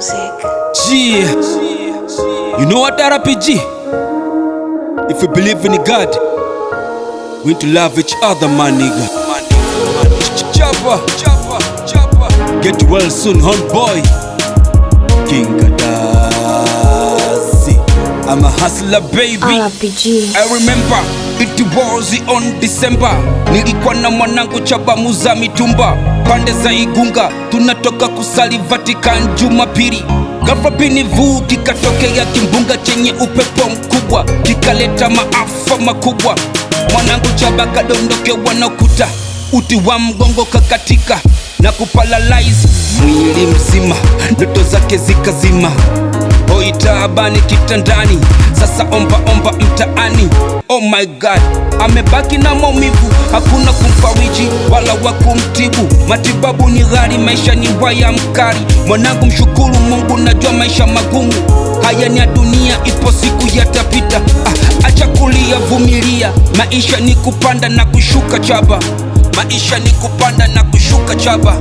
music. Yeah. You know what, RPG? If we believe in God, we need to love each other, my nigga. Chopper, chopper, chopper. Get well soon, homeboy. King Kadazi. I'm a hustler, baby. RPG. I remember it was on December. Nilikuwa na mwanangu Chaba muza mitumba pande za Igunga, tunatoka kusali Vatican Jumapili. Ghafla binivu kikatokea kimbunga chenye upepo mkubwa, kikaleta maafa makubwa. Mwanangu Chaba kadondokewa na ukuta, uti wa mgongo kakatika na kuparalyze mwili mzima, ndoto zake zikazima. Hoi taabani kitandani, sasa omba mtaani. Oh my God, amebaki na maumivu, hakuna kumfariji wala wa kumtibu. Matibabu ni ghali, maisha ni waya mkali. Mwanangu mshukuru Mungu, najua maisha magumu haya ni ya dunia, ipo siku yatapita. Acha kulia, vumilia, maisha ni kupanda na kushuka Chaba. Maisha ni kupanda na kushuka Chaba.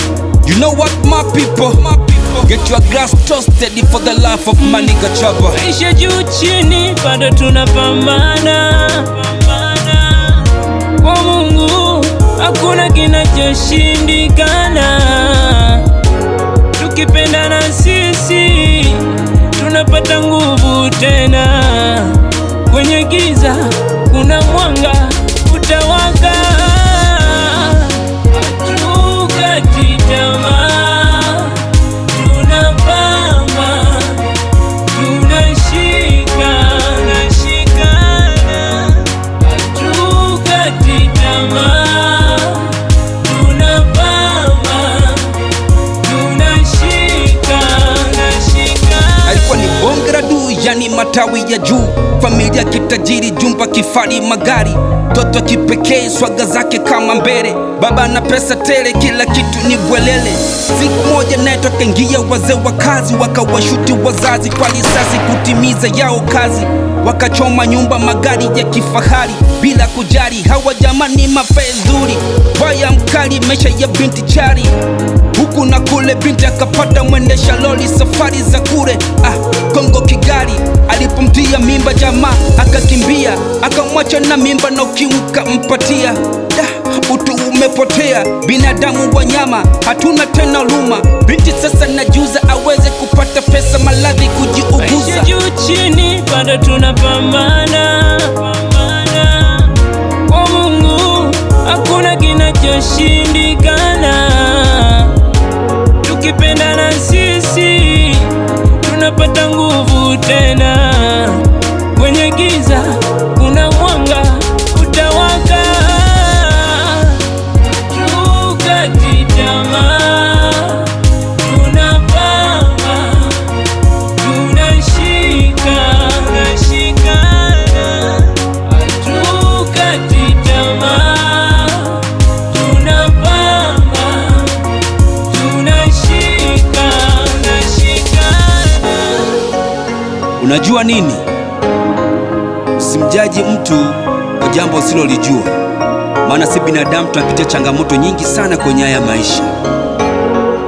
You know what, my people? Get your glass toasted for the life of my nigga Chaba. Maisha juu chini, bado tunapambana. Kwa Mungu hakuna kinachoshindikana. Tukipendana sisi tunapata nguvu tena. Kwenye giza kuna mwanga utawaka. Hatukati tamaa, tunapambana, tunashikana. Hatukati tamaa, tunapambana, tunashikana. Alikuwa ni bonge la duu, yani matawi ya juu. Familia kitajiri, jumba kifari, magari. Toto kipekee, swaga zake kama mbele. Baba na pesa tele, kila kitu ni bwelele. Siku moja naye tokengia wazee wa kazi, wakawashuti wazazi kwa risasi kutimiza yao kazi. Wakachoma nyumba, magari ya kifahari bila kujali. Hawa jamani mafedhuri, waya mkali, maisha ya binti chari. Huku na kule binti akapata mwendesha loli, safari za kure Kongo Kigali. Alipomtia mimba jamaa akakimbia, akamwacha na mimba na ukimwi kampatia. Utu umepotea, binadamu wanyama hatuna tena huruma. Binti sasa najuza aweze kupata pesa, maradhi kujiuguza. Maisha juu chini, bado tunapambana. Kwa Mungu hakuna kinachoshindikana. Tukipendana sisi tunapata nguvu tena. Kwenye giza kuna mwanga utawaka. Hatukati tamaa, tunapambana, tunashikana. Hatukati tamaa, tunapambana, tunashikana. Unajua nini? Usimjaji mtu kwa jambo usilolijua, maana si binadamu, tunapitia changamoto nyingi sana kwenye haya maisha.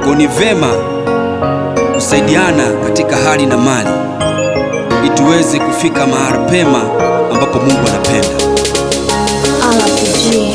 Kwa ni vema kusaidiana katika hali na mali, ili tuweze kufika mahali pema ambapo Mungu anapenda. RPG.